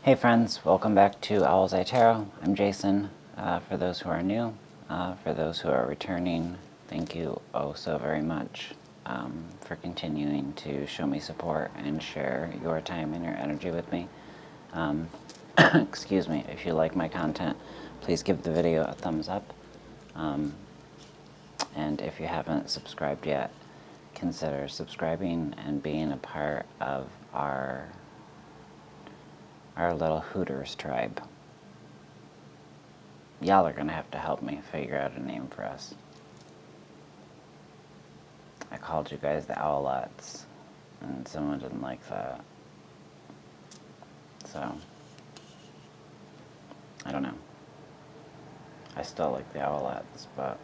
Hey friends, welcome back to Owls Tarot. I'm Jason. For those who are new, for those who are returning, thank you oh so very much for continuing to show me support and share your time and your energy with me. Excuse me, if you like my content, please give the video a thumbs up. And if you haven't subscribed yet, consider subscribing and being a part of our little Hooters tribe. Y'all are gonna have to help me figure out a name for us. I called you guys the Owlets, and someone didn't like that. So, I don't know. I still like the Owlets, but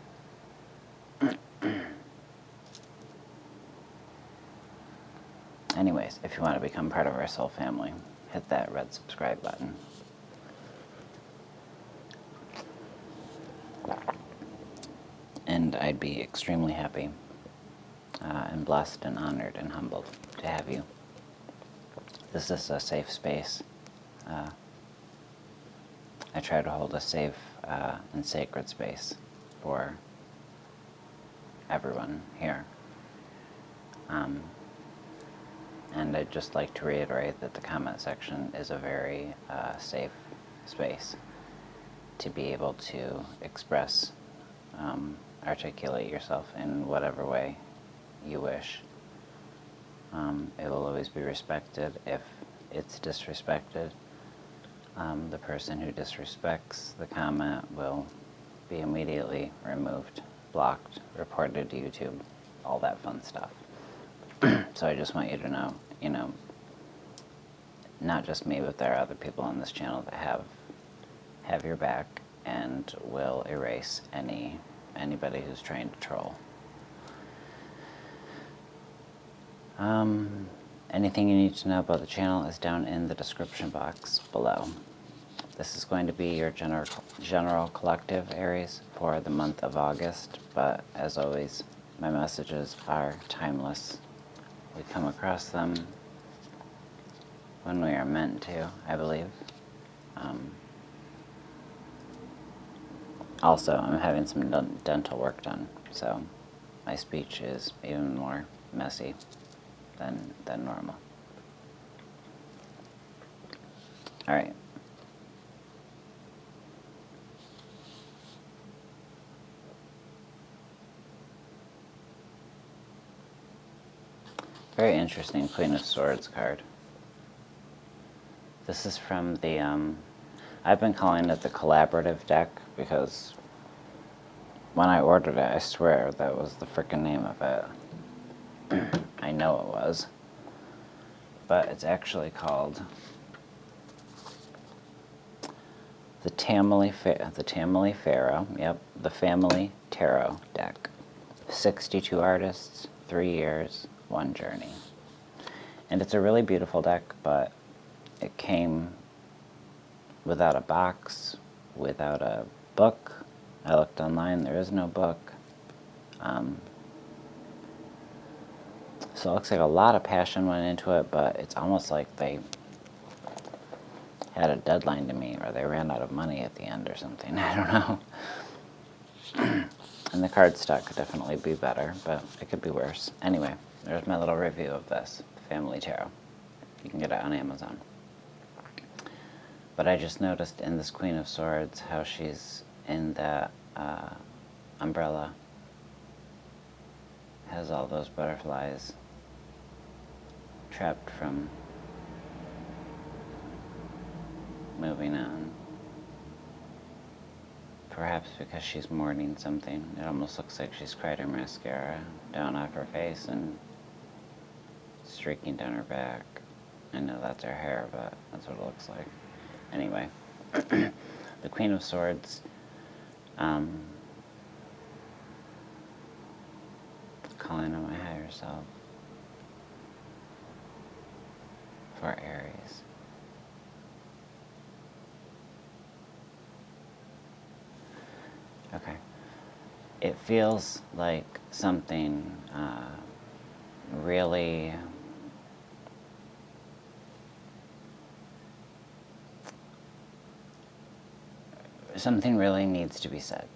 anyways, if you want to become part of our soul family, hit that red subscribe button. And I'd be extremely happy and blessed and honored and humbled to have you. This is a safe space. I try to hold a safe and sacred space for everyone here. And I'd just like to reiterate that the comment section is a very safe space to be able to express, articulate yourself in whatever way you wish. It will always be respected. If it's disrespected, the person who disrespects the comment will be immediately removed, blocked, reported to YouTube, all that fun stuff. So I just want you to know, not just me, but there are other people on this channel that have your back and will erase anybody who's trying to troll. Anything you need to know about the channel is down in the description box below. This is going to be your general collective, Aries, for the month of August, but as always, my messages are timeless. We come across them when we are meant to, I believe. Also, I'm having some dental work done, so my speech is even more messy than normal. All right. Very interesting Queen of Swords card. This is from the, I've been calling it the collaborative deck because when I ordered it, I swear that was the frickin' name of it. I know it was. But it's actually called the Family Pharaoh, yep, the Family Tarot deck. 62 artists, 3 years, 1 journey. And it's a really beautiful deck, but it came without a box, without a book. I looked online, there is no book. So it looks like a lot of passion went into it, but it's almost like they had a deadline to meet, or they ran out of money at the end or something. I don't know. And the card stock could definitely be better, but it could be worse. Anyway, there's my little review of this Family Tarot. You can get it on Amazon. But I just noticed in this Queen of Swords how she's in that umbrella. Has all those butterflies trapped from moving on. Perhaps because she's mourning something. It almost looks like she's cried her mascara down off her face and streaking down her back. I know that's her hair, but that's what it looks like. Anyway, the Queen of Swords, calling on my higher self for Aries. Okay. It feels like something really something really needs to be said.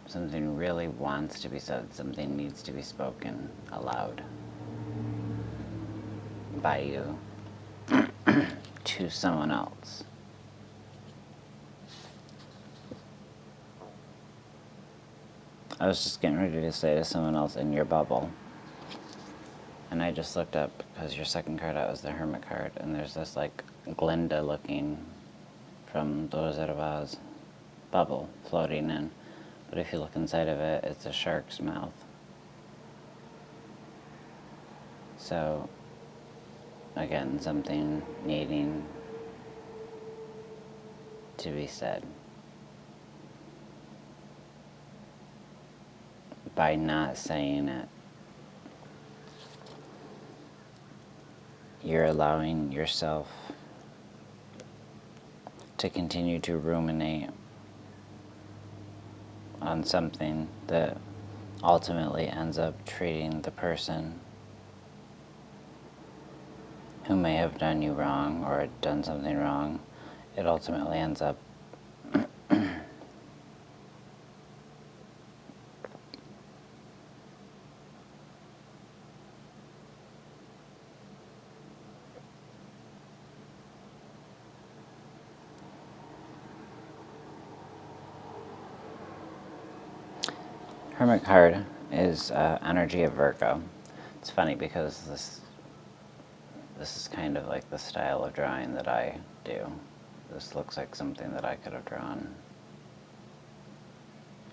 Something really wants to be said. Something needs to be spoken aloud by you to someone else. I was just getting ready to say to someone else in your bubble, and I just looked up because your second card out was the Hermit card, and there's this like Glinda looking from the Wizard of Oz bubble floating in. But if you look inside of it, it's a shark's mouth. So, again, something needing to be said. By not saying it, you're allowing yourself to continue to ruminate on something that ultimately ends up treating the person who may have done you wrong or done something wrong. It ultimately ends up Hermit card is energy of Virgo. It's funny because this is kind of like the style of drawing that I do. This looks like something that I could have drawn.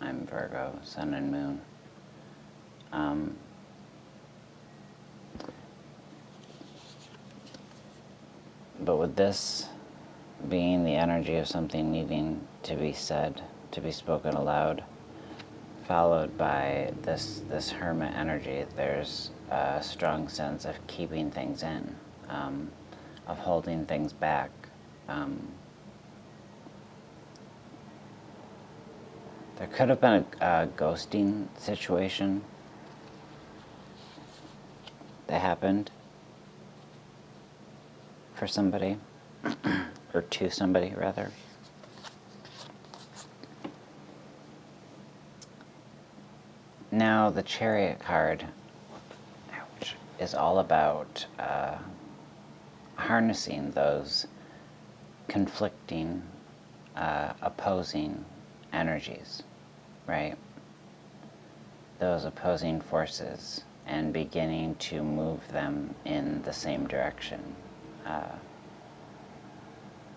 I'm Virgo, Sun and Moon. But with this being the energy of something needing to be said, to be spoken aloud, followed by this hermit energy, there's a strong sense of keeping things in, of holding things back. There could have been a ghosting situation that happened for somebody, or to somebody rather. Now the Chariot card, which is all about harnessing those conflicting, opposing energies, right? Those opposing forces, and beginning to move them in the same direction.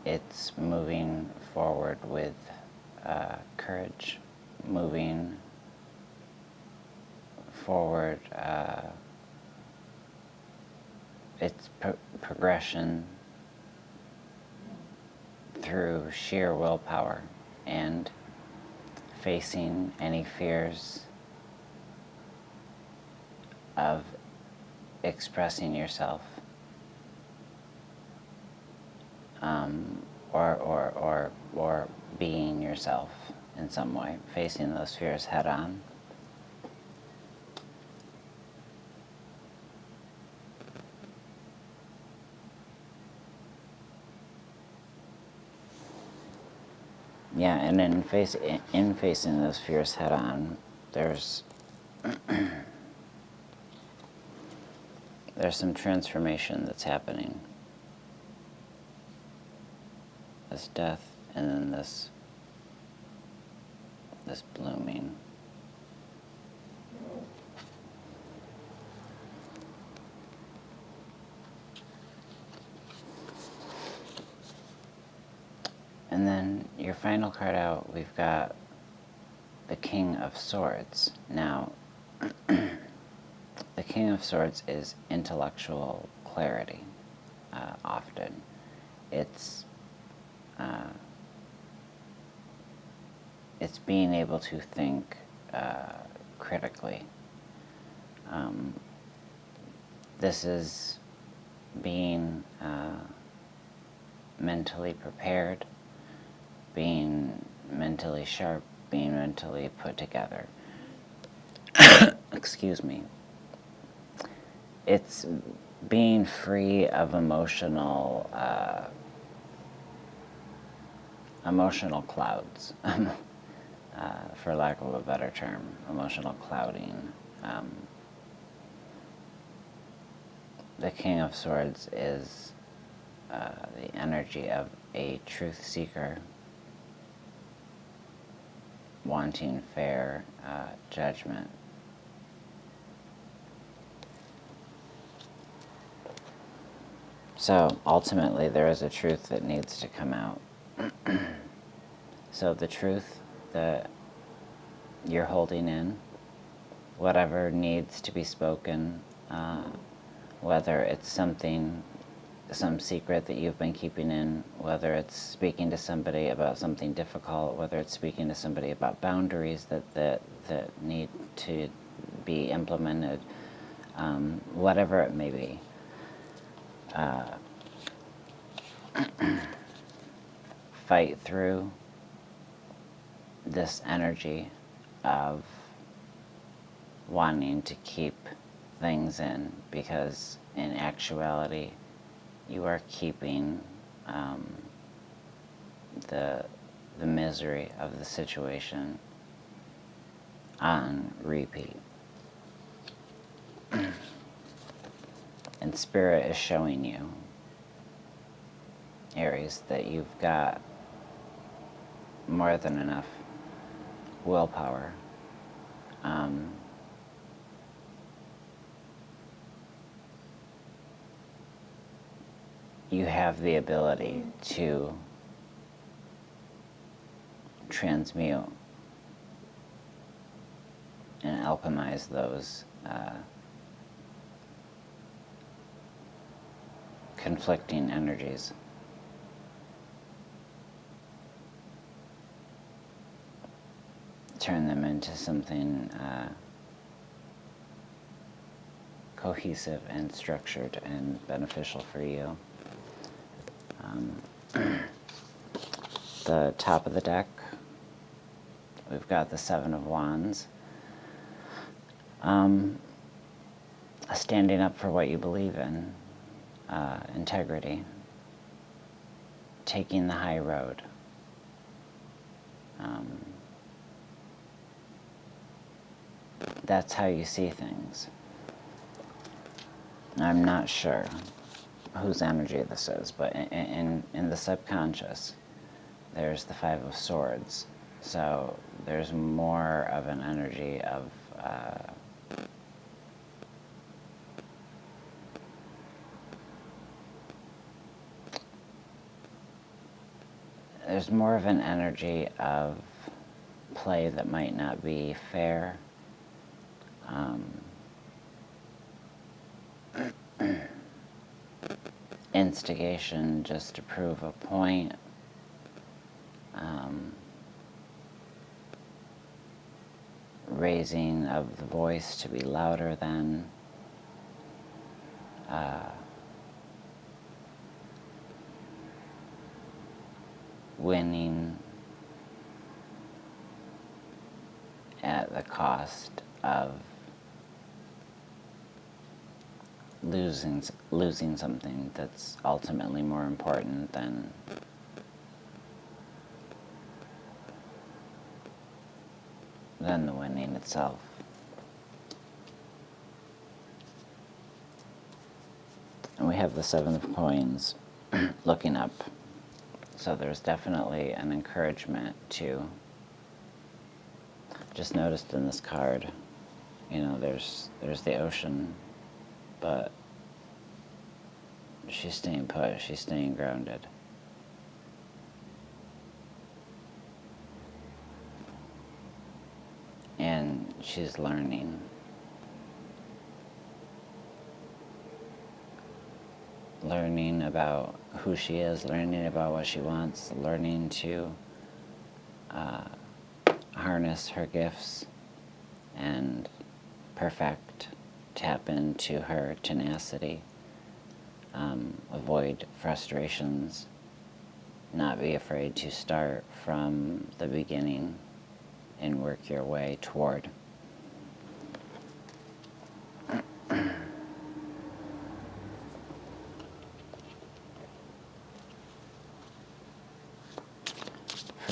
It's moving forward with courage, moving forward, it's progression through sheer willpower and facing any fears of expressing yourself, or being yourself in some way, facing those fears head on. Yeah, and in facing those fears head on, there's some transformation that's happening. This death, and then this blooming. And then your final card out, we've got the King of Swords. Now, the King of Swords is intellectual clarity, often. It's being able to think critically. This is being mentally prepared, being mentally sharp, being mentally put together. Excuse me. It's being free of emotional emotional clouds, for lack of a better term, emotional clouding. The King of Swords is the energy of a truth seeker wanting fair judgment. So ultimately there is a truth that needs to come out. So the truth that you're holding in, whatever needs to be spoken, whether it's some secret that you've been keeping in, whether it's speaking to somebody about something difficult, whether it's speaking to somebody about boundaries that need to be implemented, whatever it may be. Fight through this energy of wanting to keep things in, because in actuality you are keeping the misery of the situation on repeat. And Spirit is showing you, Aries, that you've got more than enough willpower. You have the ability to transmute and alchemize those conflicting energies. Turn them into something cohesive and structured and beneficial for you. The top of the deck, we've got the Seven of Wands. Standing up for what you believe in, integrity, taking the high road. That's how you see things. I'm not sure whose energy this is, but in the subconscious, there's the Five of Swords. So there's more of an energy of there's more of an energy of play that might not be fair. Instigation just to prove a point. Raising of the voice to be louder than. Winning at the cost of losing something that's ultimately more important than the winning itself. And we have the Seven of Coins looking up. So there's definitely an encouragement to, just noticed in this card, you know, there's the ocean, but she's staying put, she's staying grounded. And she's learning. Learning about who she is, learning about what she wants, learning to harness her gifts and perfect, tap into her tenacity, avoid frustrations, not be afraid to start from the beginning and work your way toward.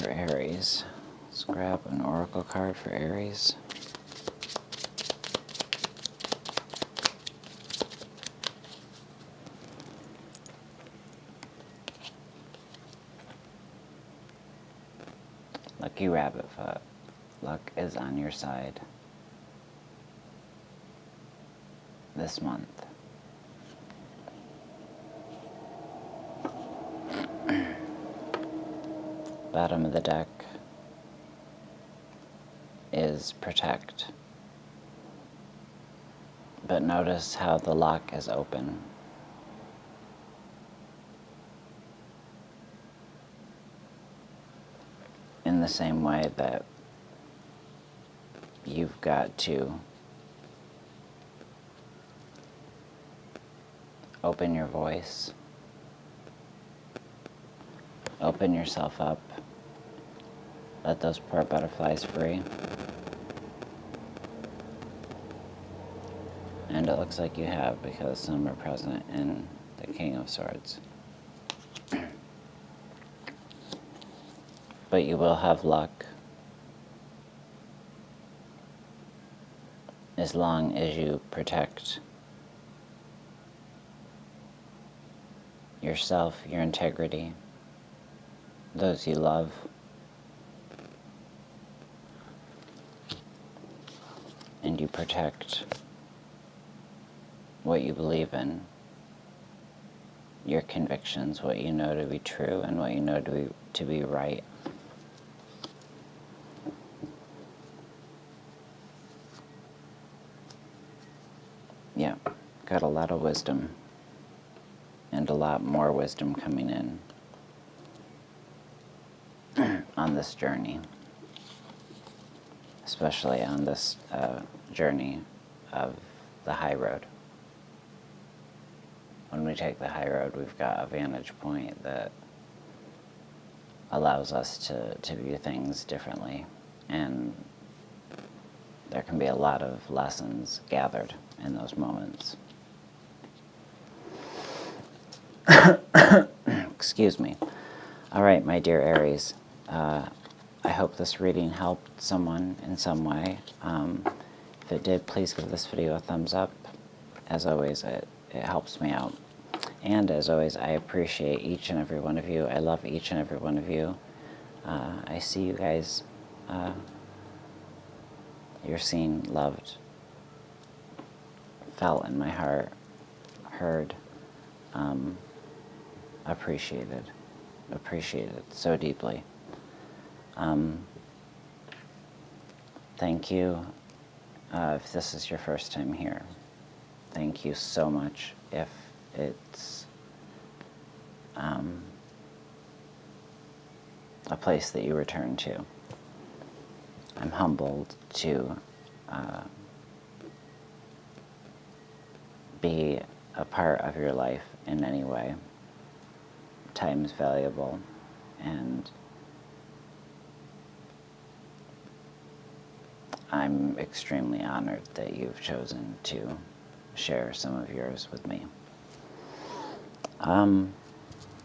for Aries. Let's grab an oracle card for Aries. Lucky rabbit foot. Luck is on your side this month. Bottom of the deck is protect. But notice how the lock is open. In the same way that you've got to open your voice, open yourself up, let those poor butterflies free. And it looks like you have, because some are present in the King of Swords. But you will have luck as long as you protect yourself, your integrity, those you love, and you protect what you believe in, your convictions, what you know to be true and what you know to be right. Yeah, got a lot of wisdom, and a lot more wisdom coming in on this journey, especially on this journey of the high road. When we take the high road, we've got a vantage point that allows us to view things differently, and there can be a lot of lessons gathered in those moments. Excuse me. All right, my dear Aries, I hope this reading helped someone in some way. If it did, please give this video a thumbs up. As always, it helps me out. And as always, I appreciate each and every one of you. I love each and every one of you. I see you guys. You're seen, loved, felt in my heart, heard, appreciated so deeply. Thank you. If this is your first time here, thank you so much. If it's a place that you return to, I'm humbled to be a part of your life in any way. Time is valuable, and I'm extremely honored that you've chosen to share some of yours with me.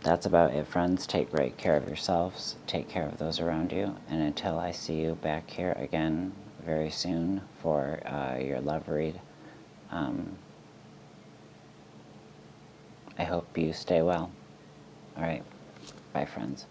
That's about it, friends. Take great care of yourselves. Take care of those around you. And until I see you back here again very soon for your love read, I hope you stay well. All right. Bye, friends.